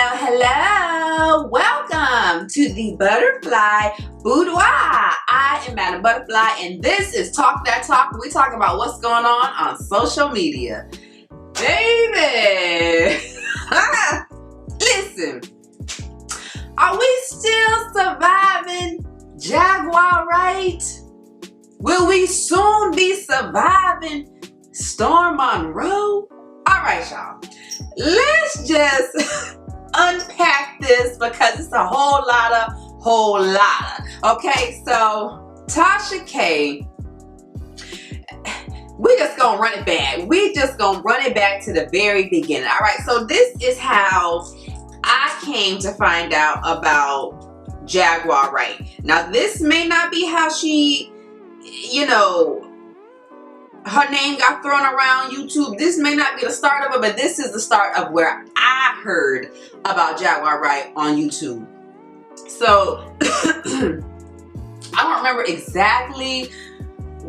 Hello, hello! Welcome to the ButHerFly Boudoir. I am Madame ButHerFly, and this is Talk That Talk. We talk about what's going on social media. Baby! Listen, are we still surviving Jaguar Wright? Will we soon be surviving Storm MONROE? Alright, y'all. Let's just unpack this because it's a whole lot. Okay, so Tasha K, we just gonna run it back. We just gonna run it back to the very beginning. All right, so this is how I came to find out about Jaguar Wright. Now, this may not be how she, her name got thrown around YouTube. This may not be the start of it, but this is the start of where I heard about Jaguar Wright on YouTube. So I don't remember exactly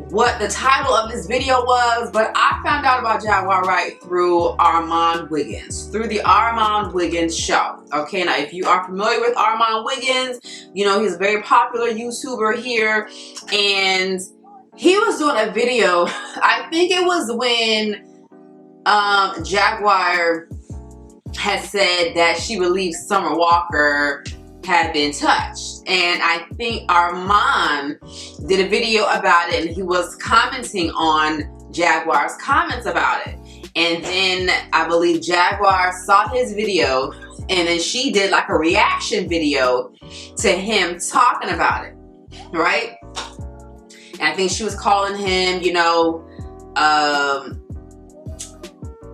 what the title of this video was, but I found out about Jaguar Wright through Armand Wiggins, through the Armand Wiggins show. Okay, now if you are familiar with Armand Wiggins, you know he's a very popular YouTuber here, and he was doing a video, I think it was when Jaguar had said that she believed Summer Walker had been touched. And I think Armand did a video about it, and he was commenting on Jaguar's comments about it. And then I believe Jaguar saw his video, and then she did like a reaction video to him talking about it, right? And I think she was calling him,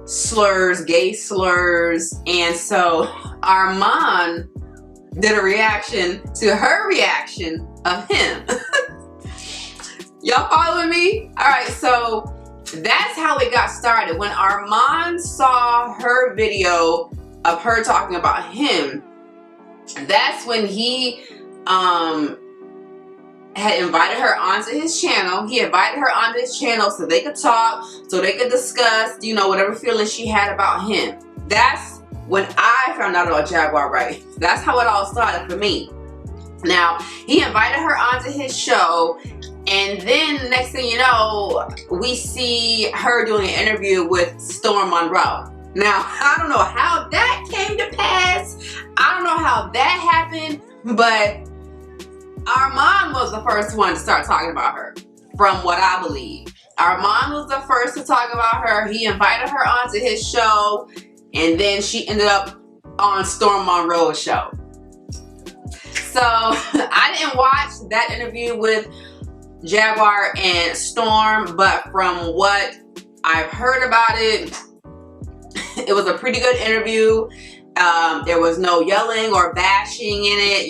slurs, gay slurs. And so Armand did a reaction to her reaction of him. Y'all following me? All right, so that's how it got started. When Armand saw her video of her talking about him, that's when he had invited her onto his channel. He invited her onto his channel so they could talk, so they could discuss, whatever feelings she had about him. That's when I found out about Jaguar Wright. That's how it all started for me. Now, he invited her onto his show, and then next thing you know, we see her doing an interview with Storm MONROE. Now, I don't know how that came to pass. I don't know how that happened, but Armand was the first one to start talking about her, from what I believe. Armand was the first to talk about her. He invited her onto his show, and then she ended up on Storm MONROE's show. So I didn't watch that interview with Jaguar and Storm, but from what I've heard about it, it was a pretty good interview. There was no yelling or bashing in it.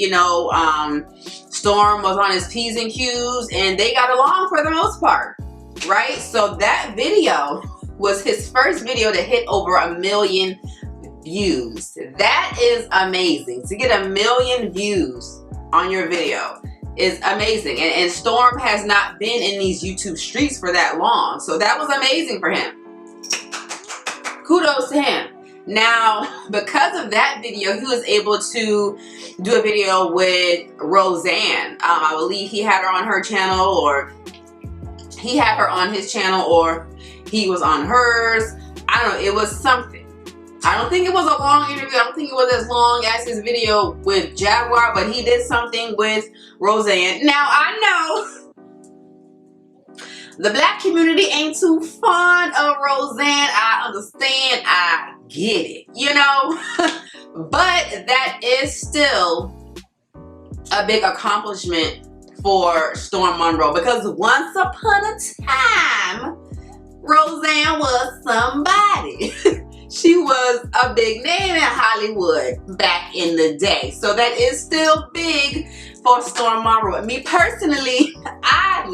Storm was on his P's and Q's, and they got along for the most part, right? So that video was his first video to hit over 1 million views. That is amazing. To get 1 million views on your video is amazing. And Storm has not been in these YouTube streets for that long. So that was amazing for him. Kudos to him. Now, because of that video, he was able to do a video with Roseanne. I believe he had her on her channel, or he had her on his channel, or he was on hers. I don't know. It was something. I don't think it was a long interview. I don't think it was as long as his video with Jaguar, but he did something with Roseanne. Now, I know the black community ain't too fond of Roseanne. I understand. I get it, but that is still a big accomplishment for Storm MONROE, because once upon a time, Roseanne was somebody. She was a big name in Hollywood back in the day. So that is still big for Storm MONROE. Me personally, I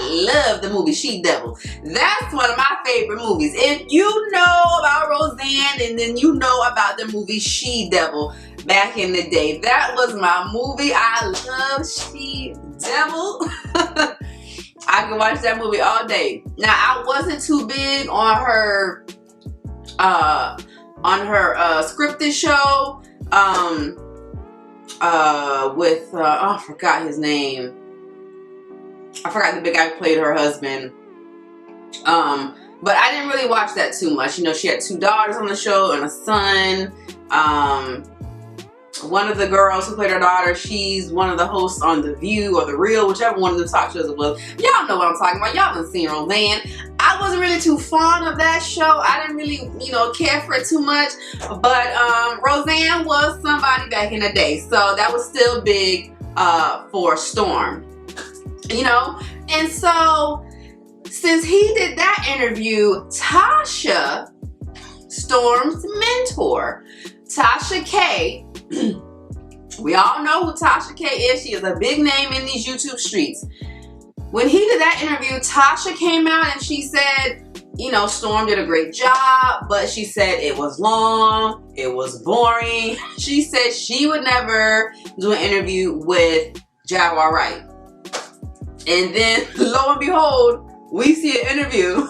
love the movie She Devil. That's one of my favorite movies. If you know about Roseanne, and then you know about the movie She Devil back in the day, that was my movie. I love She Devil. I can watch that movie all day. Now, I wasn't too big on her scripted show with oh, I forgot his name. I forgot the big guy who played her husband. But I didn't really watch that too much. You know, she had 2 daughters on the show and a son. One of the girls who played her daughter, she's one of the hosts on The View or The Real, whichever one of the talk shows it was. Y'all know what I'm talking about. Y'all done seen Roseanne. I wasn't really too fond of that show. I didn't really, you know, care for it too much. But Roseanne was somebody back in the day. So that was still big for Storm. You know? And so since he did that interview, Tasha, Storm's mentor, Tasha K, we all know who Tasha K is. She is a big name in these YouTube streets. When he did that interview, Tasha came out and she said, you know, Storm did a great job, but she said it was long, it was boring. She said she would never do an interview with Jaguar Wright. And then, lo and behold, we see an interview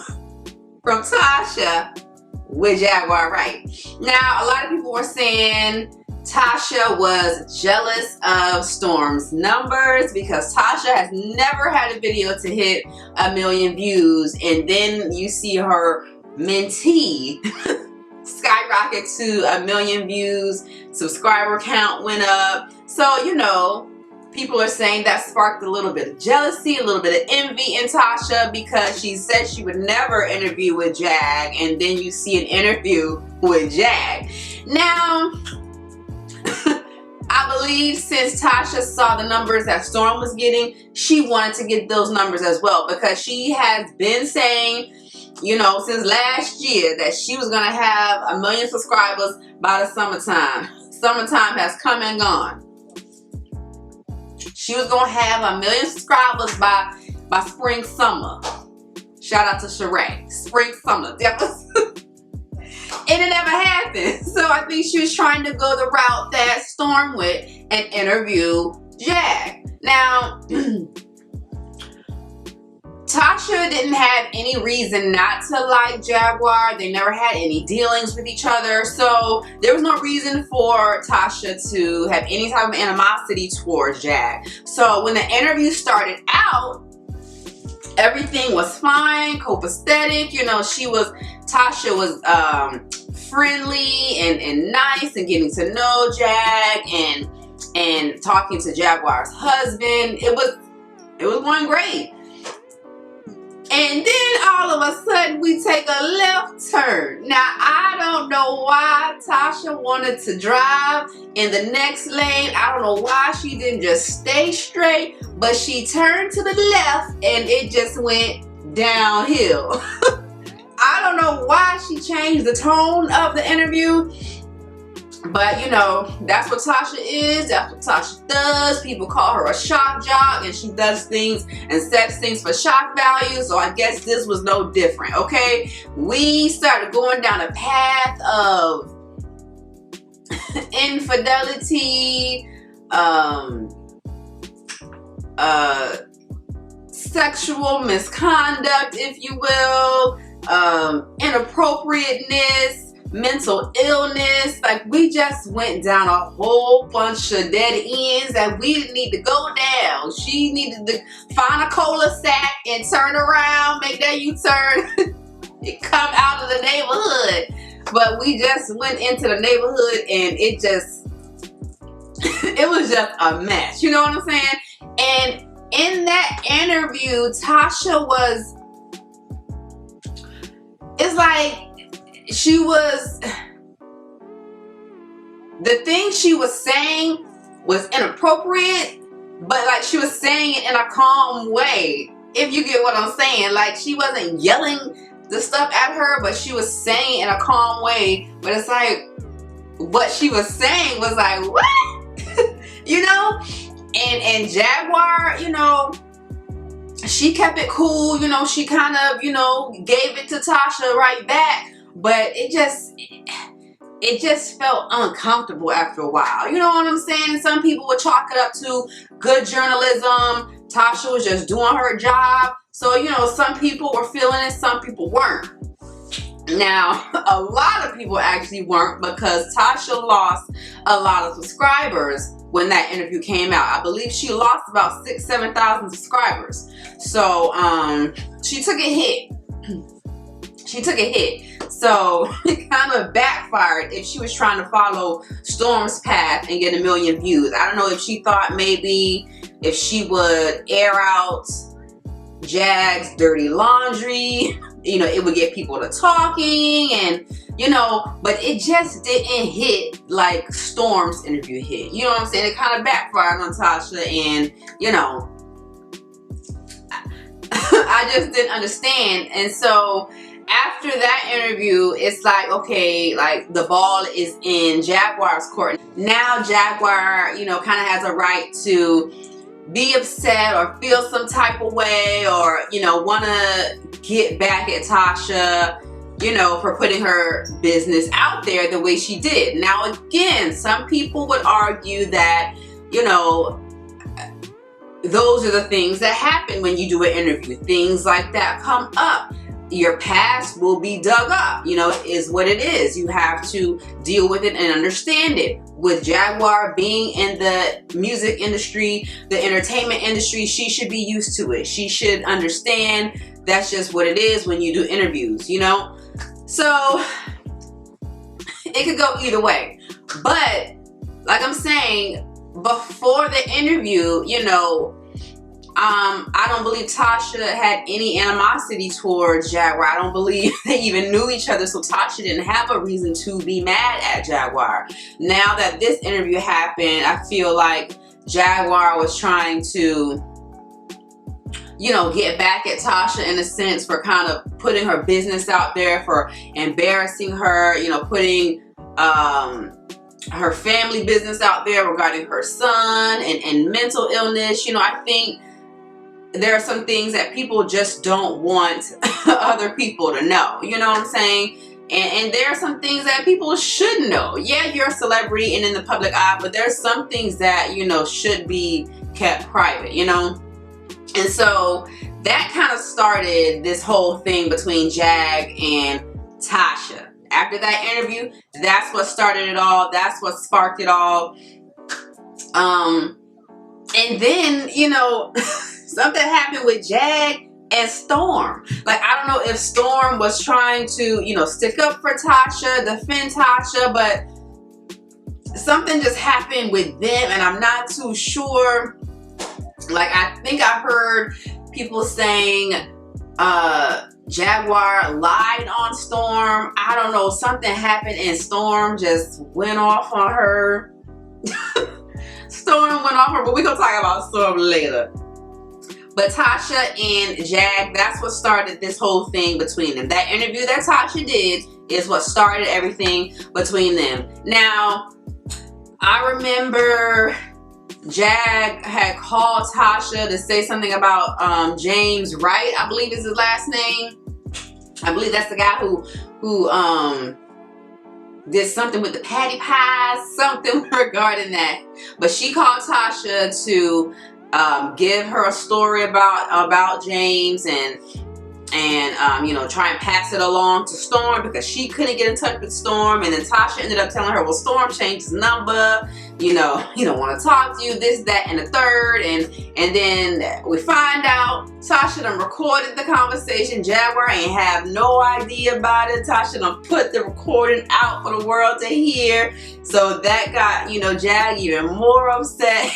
from Tasha with Jaguar Wright. Now, a lot of people were saying Tasha was jealous of Storm's numbers because Tasha has never had a video to hit 1 million views, and then you see her mentee skyrocket to 1 million views, subscriber count went up. So, you know, people are saying that sparked a little bit of jealousy, a little bit of envy in Tasha because she said she would never interview with Jag, and then you see an interview with Jag. Now, I believe since Tasha saw the numbers that Storm was getting, she wanted to get those numbers as well, because she has been saying, you know, since last year that she was going to have 1 million subscribers by the summertime. Summertime has come and gone. She was going to have 1 million subscribers by spring, summer. Shout out to Sheree. Spring, summer. And it never happened. So I think she was trying to go the route that Storm went and interview Jag. Now, Tasha didn't have any reason not to like Jaguar. They never had any dealings with each other. So there was no reason for Tasha to have any type of animosity towards Jag. So when the interview started out, everything was fine, copacetic. You know, Tasha was friendly and nice and getting to know Jag and talking to Jaguar's husband. It was going great. And then all of a sudden we take a left turn. Now I don't know why Tasha wanted to drive in the next lane. I don't know why she didn't just stay straight, but she turned to the left and it just went downhill. I don't know why she changed the tone of the interview, but you know, that's what Tasha is. That's what Tasha does. People call her a shock jock, and she does things and sets things for shock value. So I guess this was no different, okay? We started going down a path of infidelity, sexual misconduct, if you will, inappropriateness, mental illness. Like, we just went down a whole bunch of dead ends that we didn't need to go down. She needed to find a cul-de-sac and turn around, make that U-turn, and come out of the neighborhood. But we just went into the neighborhood and it was just a mess. You know what I'm saying? And in that interview, Tasha it's like, the thing she was saying was inappropriate, but like she was saying it in a calm way, if you get what I'm saying. Like, she wasn't yelling the stuff at her, but she was saying it in a calm way. But it's like, what she was saying was like, what? You know? And Jaguar, you know, she kept it cool. You know, she kind of, you know, gave it to Tasha right back. But it just felt uncomfortable after a while. You know what I'm saying? Some people would chalk it up to good journalism. Tasha was just doing her job. So, you know, some people were feeling it, some people weren't. Now, a lot of people actually weren't, because Tasha lost a lot of subscribers when that interview came out. I believe she lost about 6,000-7,000 subscribers. So she took a hit. She took a hit. So it kind of backfired if she was trying to follow Storm's path and get 1 million views. I don't know if she thought maybe if she would air out Jag's dirty laundry, you know, it would get people to talking, and you know, but it just didn't hit like Storm's interview hit. You know what I'm saying? It kind of backfired on Tasha, and you know, I just didn't understand. And so after that interview, it's like, okay, like the ball is in Jaguar's court. Now Jaguar, you know, kind of has a right to be upset or feel some type of way, or you know, want to get back at Tasha, you know, for putting her business out there the way she did. Now again, some people would argue that, you know, those are the things that happen when you do an interview. Things like that come up. Your past will be dug up, you know, is what it is. You have to deal with it and understand it. With Jaguar being in the music industry, the entertainment industry, she should be used to it. She should understand that's just what it is when you do interviews, you know? So it could go either way. But like I'm saying, before the interview, you know, I don't believe Tasha had any animosity towards Jaguar. I don't believe they even knew each other, so Tasha didn't have a reason to be mad at Jaguar. Now that this interview happened, I feel like Jaguar was trying to, you know, get back at Tasha in a sense for kind of putting her business out there, for embarrassing her, you know, putting her family business out there regarding her son and mental illness. You know, I think there are some things that people just don't want other people to know. You know what I'm saying? And there are some things that people should know. Yeah, you're a celebrity and in the public eye, but there's some things that, you know, should be kept private, you know? And so that kind of started this whole thing between Jag and Tasha. After that interview, that's what started it all. That's what sparked it all. And then, you know, something happened with Jag and Storm. Like, I don't know if Storm was trying to, you know, stick up for Tasha, defend Tasha, but something just happened with them, and I'm not too sure. Like, I think I heard people saying Jaguar lied on Storm. I don't know, something happened and Storm just went off on her. Storm went off her, but we're gonna talk about Storm later. But Tasha and Jag, that's what started this whole thing between them. That interview that Tasha did is what started everything between them. Now, I remember Jag had called Tasha to say something about James Wright, I believe is his last name. I believe that's the guy who did something with the patty pies, something regarding that. But she called Tasha to give her a story about James and you know, try and pass it along to Storm because she couldn't get in touch with Storm. And then Tasha ended up telling her, well, Storm changed his number, you know, he don't want to talk to you, this, that, and the third. And then we find out Tasha done recorded the conversation. Jaguar ain't have no idea about it. Tasha done put the recording out for the world to hear. So that got, you know, Jag even more upset.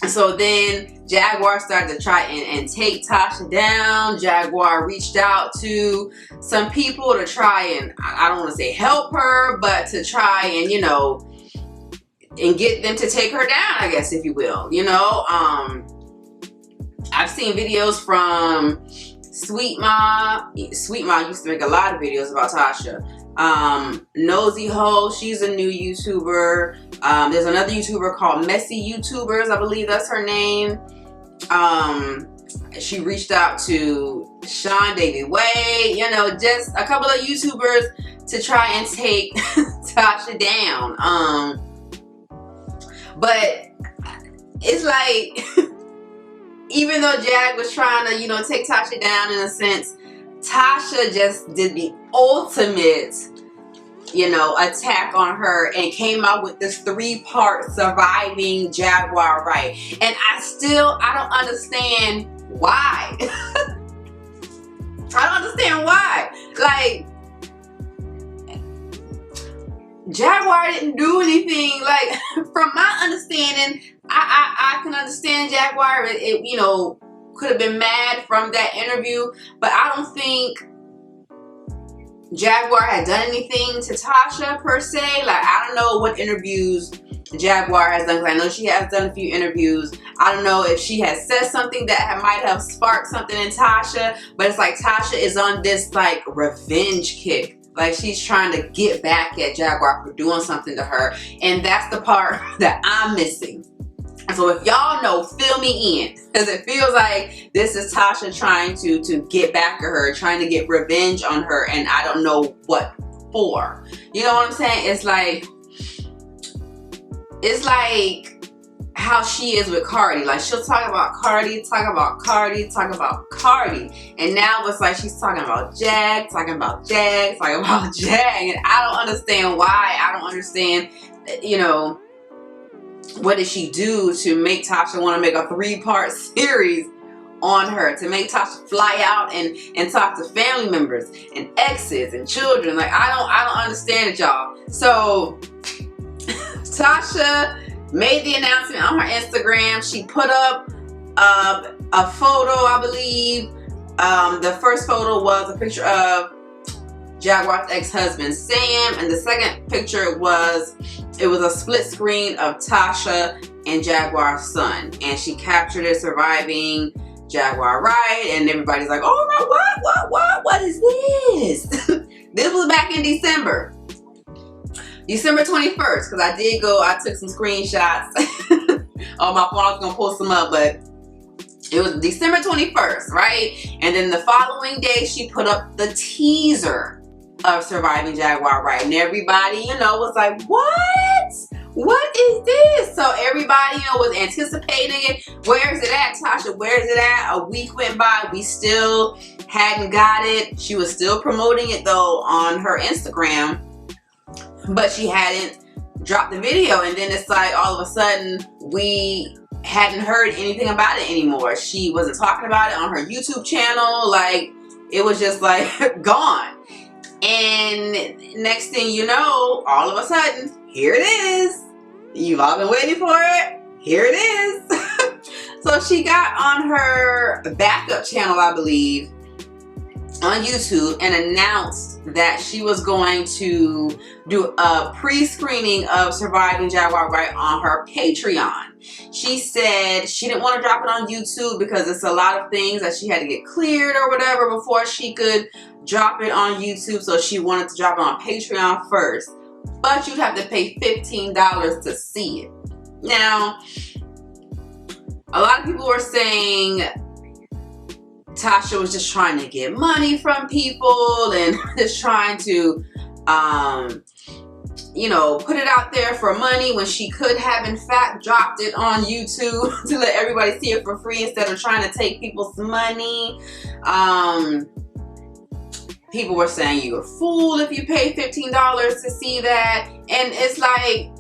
So then Jaguar started to try and take Tasha down. Jaguar reached out to some people to try and, I don't want to say help her, but to try and, you know, and get them to take her down, I guess, if you will. You know, I've seen videos from Sweet Ma. Sweet Ma used to make a lot of videos about Tasha. Nosy Ho, she's a new YouTuber. There's another YouTuber called Messy YouTubers, I believe that's her name. She reached out to Sean David Way, you know, just a couple of YouTubers to try and take Tasha down. But it's like, even though Jag was trying to, you know, take Tasha down in a sense, Tasha just did the ultimate, you know, attack on her and came out with this 3-part surviving Jaguar right. And I don't understand why. I don't understand why. Like, Jaguar didn't do anything. Like, from my understanding, I can understand Jaguar. It you know, could have been mad from that interview, but I don't think Jaguar had done anything to Tasha per se. Like, I don't know what interviews Jaguar has done, because I know she has done a few interviews. I don't know if she has said something that might have sparked something in Tasha, but it's like Tasha is on this like revenge kick. Like, she's trying to get back at Jaguar for doing something to her, and that's the part that I'm missing. So if y'all know, fill me in, because it feels like this is Tasha trying to get back at her, trying to get revenge on her, and I don't know what for. You know what I'm saying? It's like how she is with Cardi. Like, she'll talk about Cardi, talk about Cardi, talk about Cardi, and now it's like she's talking about Jag, talking about Jag, talking about Jag, and I don't understand why. I don't understand, you know, what did she do to make Tasha want to make a 3-part series on her, to make Tasha fly out and talk to family members and exes and children? Like, I don't understand it, y'all. So Tasha made the announcement on her Instagram. She put up a photo, I believe. The first photo was a picture of Jaguar's ex-husband Sam, and the second picture was a split screen of Tasha and Jaguar's son, and she captured it surviving Jaguar Wright, and everybody's like, oh my, what is this? This was back in December 21st, because I took some screenshots on my phone. I was gonna post them up, but it was December 21st, right? And then the following day, she put up the teaser of surviving Jaguar Wright, and everybody, you know, was like, what is this? So everybody, you know, was anticipating it. Where is it at, Tasha? Where is it at? A week went by, we still hadn't got it. She was still promoting it though on her Instagram, but she hadn't dropped the video. And then it's like all of a sudden we hadn't heard anything about it anymore. She wasn't talking about it on her YouTube channel. Like, it was just like gone. And next thing you know, all of a sudden, here it is. You've all been waiting for it. Here it is. So she got on her backup channel, I believe, on YouTube, and announced that she was going to do a pre-screening of Surviving Jaguar Wright on her Patreon. She said she didn't want to drop it on YouTube because it's a lot of things that she had to get cleared or whatever before she could drop it on YouTube, so she wanted to drop it on Patreon first. But you'd have to pay $15 to see it. Now, a lot of people were saying Tasha was just trying to get money from people and just trying to, you know, put it out there for money when she could have in fact dropped it on YouTube to let everybody see it for free instead of trying to take people's money. People were saying you're a fool if you pay $15 to see that. And it's like,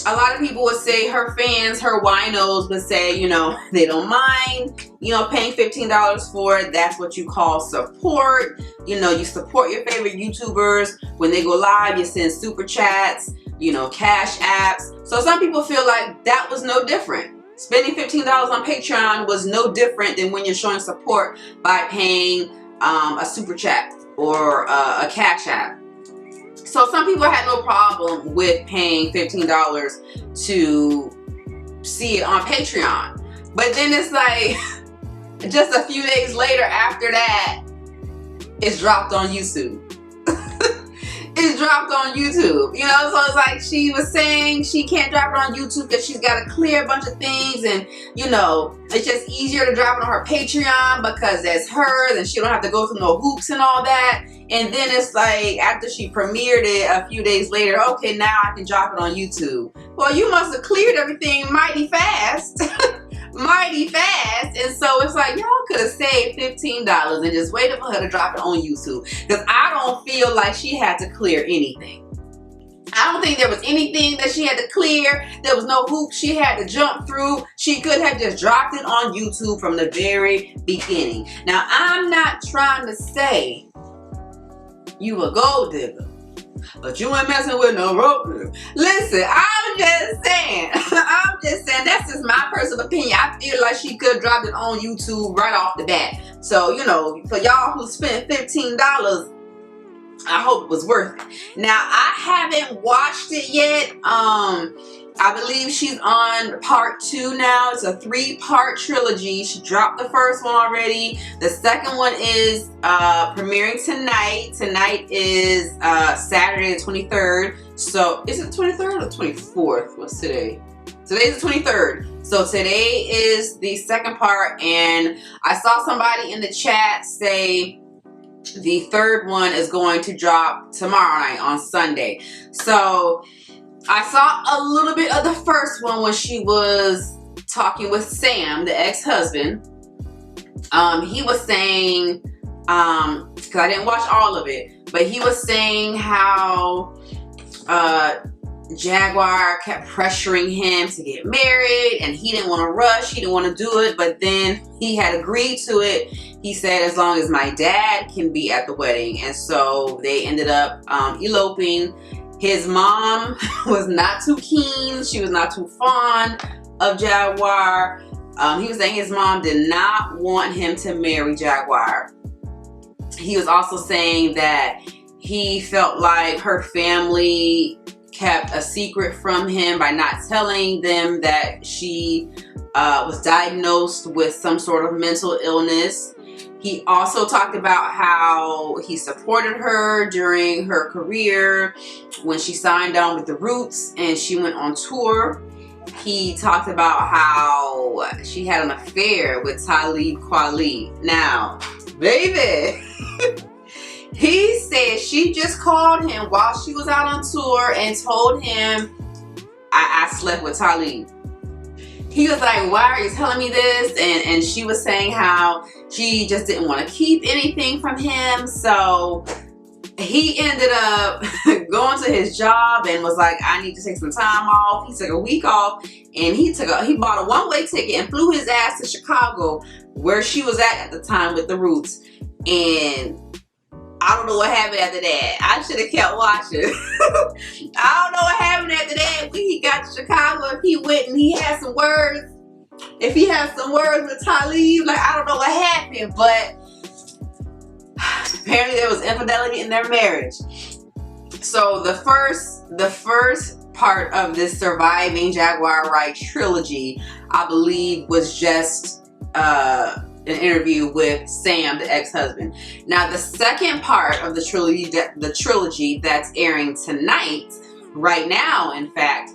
a lot of people would say, her fans, her winos would say, you know, they don't mind, you know, paying $15 for it. That's what you call support. You know, you support your favorite YouTubers. When they go live, you send super chats, you know, cash apps. So some people feel like that was no different. Spending $15 on Patreon was no different than when you're showing support by paying a super chat or a cash app. So some people had no problem with paying $15 to see it on Patreon. But then it's like, just a few days later after that, it's dropped on YouTube. It's dropped on YouTube, you know? So it's like she was saying she can't drop it on YouTube because she's got to clear a bunch of things, and you know, it's just easier to drop it on her Patreon because that's hers and she don't have to go through no hoops and all that. And then it's like, after she premiered it a few days later, okay, now I can drop it on YouTube. Well, you must have cleared everything mighty fast. Mighty fast, And so it's like, y'all could have saved $15 and just waited for her to drop it on YouTube. Because I don't feel like she had to clear anything. I don't think there was anything that she had to clear. There was no hoop she had to jump through. She could have just dropped it on YouTube from the very beginning. Now, I'm not trying to say you a gold digger, but you ain't messing with no rope. Listen, I'm just saying. That's just my personal opinion. I feel like she could have dropped it on YouTube right off the bat. So, you know, for y'all who spent $15, I hope it was worth it. Now, I haven't watched it yet. I believe she's on part 2 now. It's a 3-part trilogy. She dropped the first one already. The second one is premiering tonight. Tonight is Saturday the 23rd. So, is it the 23rd or the 24th? What's today? Today's the 23rd. So today is the second part, and I saw somebody in the chat say the third one is going to drop tomorrow night on Sunday. So I saw a little bit of the first one when she was talking with Sam, the ex-husband. He was saying, because I didn't watch all of it, but he was saying how Jaguar kept pressuring him to get married, and he didn't want to rush, he didn't want to do it, but then he had agreed to it. He said, as long as my dad can be at the wedding. And so they ended up eloping. His mom was not too keen. She was not too fond of Jaguar. He was saying his mom did not want him to marry Jaguar. He was also saying that he felt like her family kept a secret from him by not telling them that she was diagnosed with some sort of mental illness. He also talked about how he supported her during her career when she signed on with the Roots and she went on tour. He talked about how she had an affair with Talib Kweli. Now, baby, he said she just called him while she was out on tour and told him, I slept with Talib. He was like, why are you telling me this? And she was saying how she just didn't want to keep anything from him. So he ended up going to his job and was like, I need to take some time off. He took a week off, and he bought a one-way ticket and flew his ass to Chicago, where she was at the time with the Roots. And I don't know what happened after that. I should have kept watching. I don't know what happened after that. When he got to Chicago, if he went and he had some words, if he had some words with Talib, like, I don't know what happened, but apparently there was infidelity in their marriage. So the first part of this Surviving Jaguar Wright trilogy, I believe, was just an interview with Sam, the ex-husband. Now, the second part of the trilogy that's airing tonight, right now, in fact,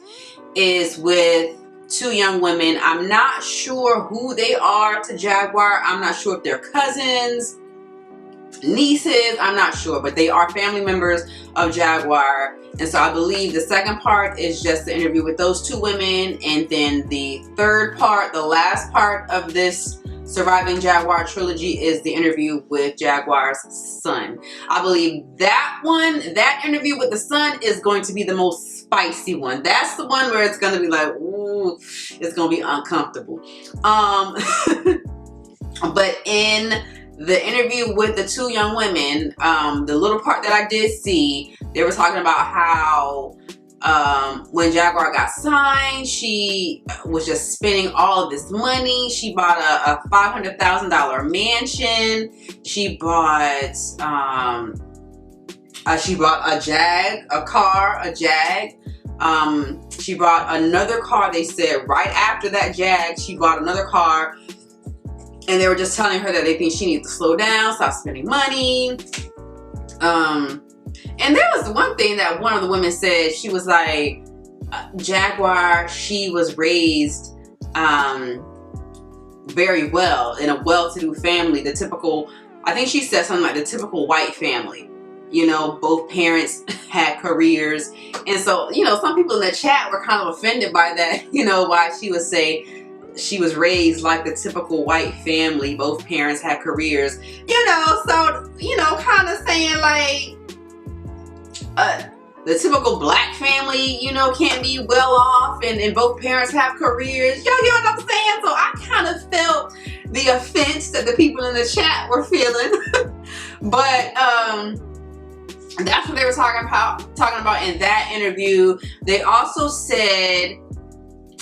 is with 2 young women. I'm not sure who they are to Jaguar. I'm not sure if they're cousins, nieces, I'm not sure, but they are family members of Jaguar. And so I believe the second part is just the interview with those 2 women, and then the third part, the last part of this Surviving Jaguar trilogy, is the interview with Jaguar's son. I believe that one, that interview with the son, is going to be the most spicy one. That's the one where it's going to be like, ooh, it's going to be uncomfortable. But in the interview with the 2 young women, the little part that I did see, they were talking about how when Jaguar got signed, she was just spending all of this money. She bought a $500,000 mansion. She bought a Jag, a car, a Jag. She bought another car. They said right after that Jag, she bought another car. And they were just telling her that they think she needs to slow down, stop spending money. And there was one thing that one of the women said. She was like, Jaguar, she was raised very well in a well-to-do family. The typical, I think she said something like the typical white family. You know, both parents had careers. And so, you know, some people in the chat were kind of offended by that, you know, why she would say, she was raised like the typical white family. Both parents had careers, you know, so, you know, kind of saying like, the typical black family, you know, can't be well off and both parents have careers. Y'all get what I'm saying? So I kind of felt the offense that the people in the chat were feeling. But that's what they were talking about in that interview. They also said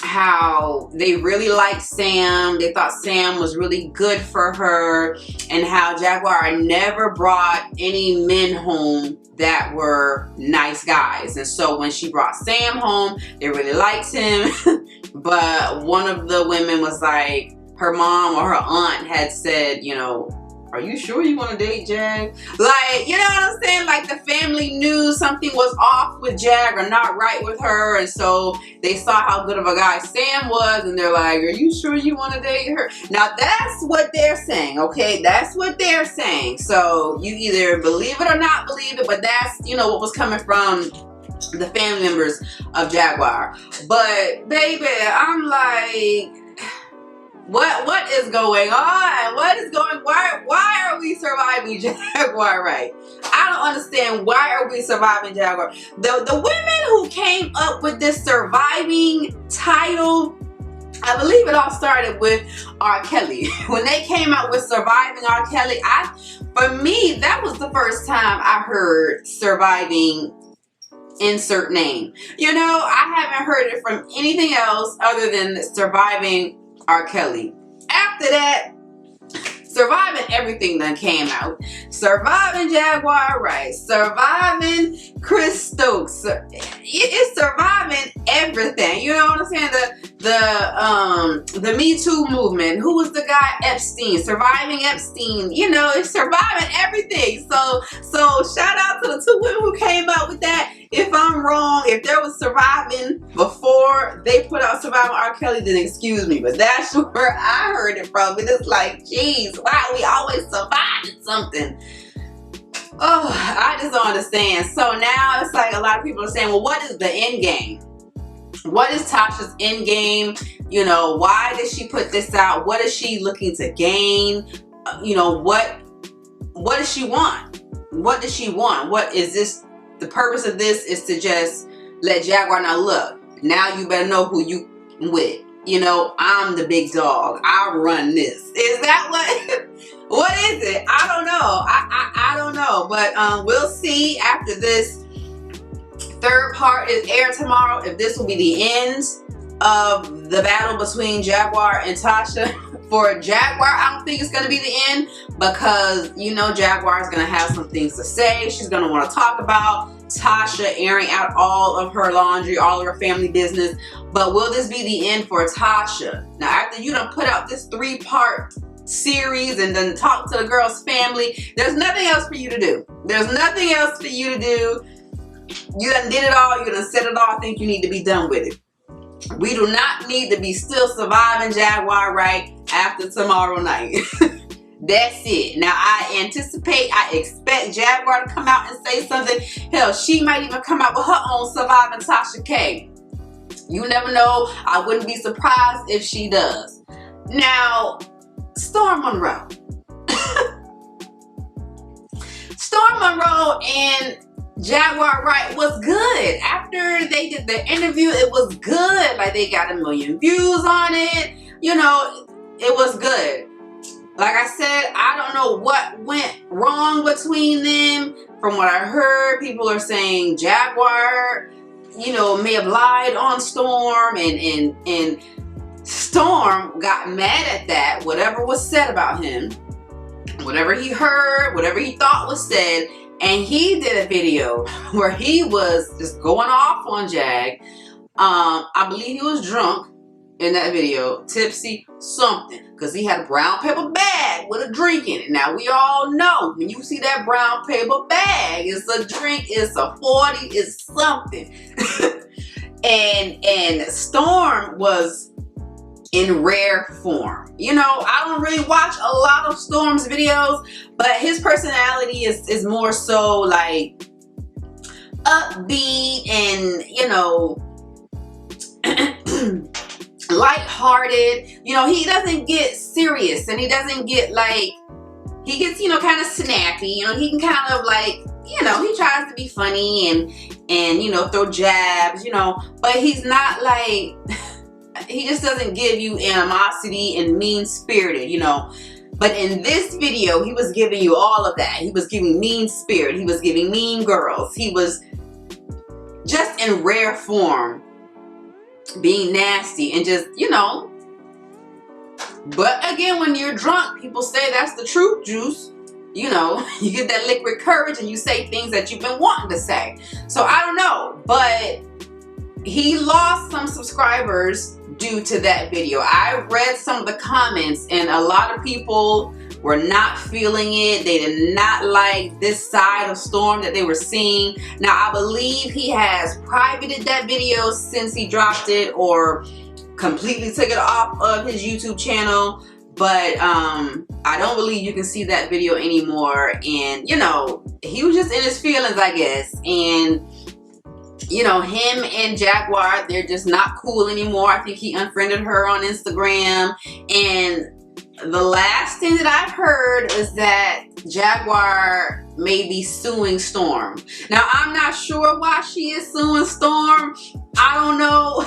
how they really liked Sam. They thought Sam was really good for her, and how Jaguar never brought any men home that were nice guys. And so when she brought Sam home, they really liked him. But one of the women was like, her mom or her aunt had said, you know, are you sure you want to date Jag? Like, you know what I'm saying? Like the family knew something was off with Jag or not right with her. And so they saw how good of a guy Sam was. And they're like, are you sure you want to date her? Now that's what they're saying, okay? That's what they're saying. So you either believe it or not believe it. But that's, you know, what was coming from the family members of Jaguar. But baby, I'm like, what is going on? Why are we surviving Jaguar Wright? I don't understand, why are we surviving Jaguar? The women who came up with this surviving title, I believe it all started with R. Kelly. When they came out with surviving R. Kelly, for me, that was the first time I heard surviving insert name. You know, I haven't heard it from anything else other than surviving R. Kelly. After that, surviving everything that came out. Surviving Jaguar Wright. Surviving Chris Stokes. It's surviving everything. You know what I'm saying? The Me Too movement. Who was the guy? Epstein. Surviving Epstein. You know, it's surviving everything. So shout out to the two women who came up with that. If I'm wrong, if there was surviving before they put out Surviving R. Kelly, then excuse me. But that's where I heard it from. And it's like, geez, why are we always surviving something? Oh, I just don't understand. So now it's like a lot of people are saying, well, what is the end game? What is Tasha's end game? You know, why did she put this out? What is she looking to gain? You know, what does she want? What does she want? What is this? The purpose of this is to just let Jaguar know, look, now you better know who you with. You know, I'm the big dog. I run this. Is that what is it? I don't know. I don't know. But we'll see after this third part is aired tomorrow, if this will be the end of the battle between Jaguar and Tasha. For Jaguar, I don't think it's going to be the end, because, you know, Jaguar is going to have some things to say. She's going to want to talk about Tasha airing out all of her laundry, all of her family business. But will this be the end for Tasha? Now, after you done put out this 3-part series and then talk to the girl's family, there's nothing else for you to do. There's nothing else for you to do. You done did it all. You done said it all. I think you need to be done with it. We do not need to be still surviving Jaguar Wright after tomorrow night. That's it. Now, I expect Jaguar to come out and say something. Hell, she might even come out with her own surviving Tasha K. You never know. I wouldn't be surprised if she does. Now, Storm Monroe. Storm Monroe and Jaguar Wright was good. After they did the interview, it was good. Like, they got 1 million views on it. You know, it was good. Like I said, I don't know what went wrong between them. From what I heard, people are saying Jaguar, you know, may have lied on Storm, and Storm got mad at that. Whatever was said about him, whatever he heard, whatever he thought was said, and he did a video where he was just going off on Jag. I believe he was drunk in that video, tipsy, something, because he had a brown paper bag with a drink in it. Now, we all know when you see that brown paper bag, it's a drink, it's a 40, it's something. and Storm was in rare form. You know, I don't really watch a lot of Storm's videos, but his personality is more so like upbeat and, you know, lighthearted. You know, he doesn't get serious, and he doesn't get like, he gets, you know, kind of snappy. You know, he can kind of like, you know, he tries to be funny and you know, throw jabs, you know, but he's not like, he just doesn't give you animosity and mean-spirited, you know. But in this video, he was giving you all of that. He was giving mean spirit. He was giving mean girls. He was just in rare form being nasty and just, you know. But again, when you're drunk, people say that's the truth juice. You know, you get that liquid courage and you say things that you've been wanting to say. So I don't know, but he lost some subscribers due to that video. I read some of the comments and a lot of people were not feeling it. They did not like this side of Storm that they were seeing. Now, I believe he has privated that video since he dropped it, or completely took it off of his YouTube channel. But I don't believe you can see that video anymore. And, you know, he was just in his feelings, I guess. And, you know, him and Jaguar, they're just not cool anymore. I think he unfriended her on Instagram. And the last thing that I've heard is that Jaguar may be suing Storm. Now, I'm not sure why she is suing Storm. I don't know.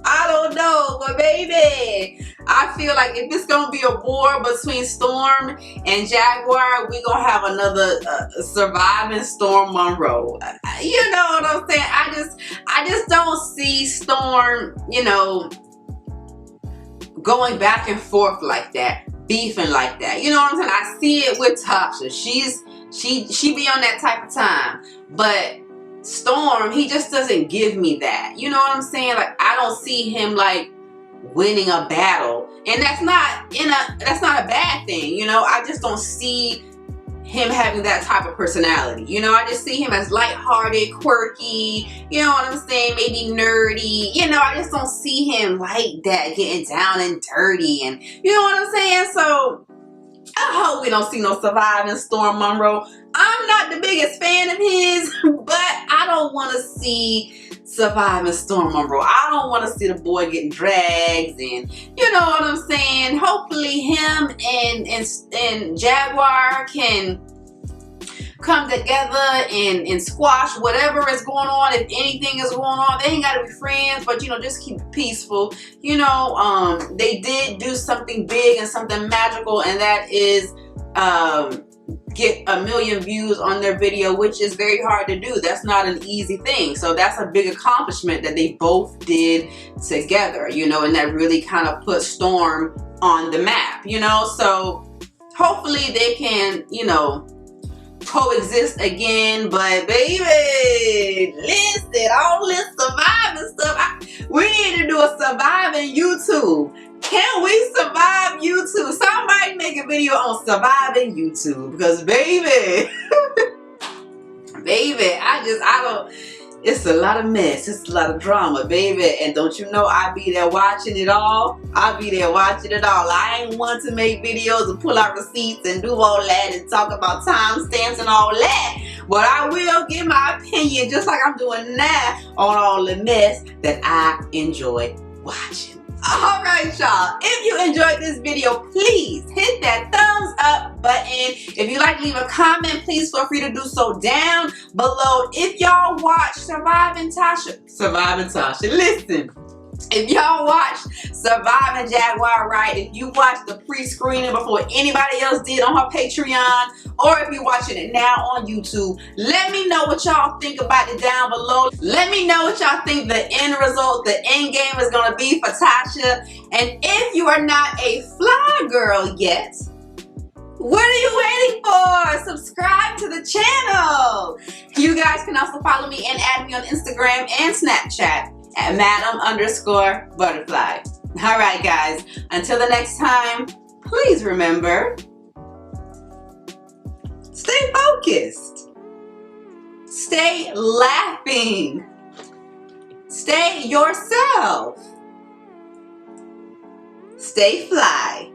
I don't know, but baby, I feel like if it's gonna be a war between Storm and Jaguar, we're gonna have another surviving Storm Monroe. You know what I'm saying? I just don't see Storm, you know, going back and forth like that, beefing like that. You know what I'm saying? I see it with Tasha. She be on that type of time, but Storm, he just doesn't give me that. You know what I'm saying? Like, I don't see him like winning a battle, and that's not a bad thing. You know, I just don't see him having that type of personality. You know, I just see him as lighthearted, quirky. You know what I'm saying? Maybe nerdy. You know, I just don't see him like that, getting down and dirty, and you know what I'm saying? So I hope we don't see no surviving Storm Monroe. I'm not the biggest fan of his, but I don't want to see surviving Storm Monroe. I don't want to see the boy getting dragged, and you know what I'm saying? Hopefully him and Jaguar can come together and squash whatever is going on. If anything is going on, they ain't got to be friends, but you know, just keep it peaceful. You know, they did do something big and something magical, and that is get 1 million views on their video, which is very hard to do. That's not an easy thing. So that's a big accomplishment that they both did together, you know, and that really kind of put Storm on the map, you know. So hopefully they can, you know, coexist again. But baby, listen, all this surviving stuff, we need to do a surviving YouTube. Can we survive YouTube? Somebody make a video on surviving YouTube, because baby, baby, I don't, it's a lot of mess, it's a lot of drama, baby. And don't you know, I be there watching it all. I be there watching it all. I ain't one to make videos and pull out receipts and do all that and talk about timestamps and all that. But I will give my opinion, just like I'm doing now, on all the mess that I enjoy watching. Alright, y'all, if you enjoyed this video, please hit that thumbs up button. If you like, leave a comment. Please feel free to do so down below. If y'all watch Surviving Tasha, listen, if y'all watch Surviving Jaguar Wright, if you watched the pre-screening before anybody else did on her Patreon, or if you're watching it now on YouTube, let me know what y'all think about it down below. Let me know what y'all think the end result, the end game is going to be for Tasha. And if you are not a fly girl yet, what are you waiting for? Subscribe to the channel. You guys can also follow me and add me on Instagram and Snapchat at Madame_ButHerFly. Alright guys, until the next time, please remember, stay focused, stay laughing, stay yourself, stay fly.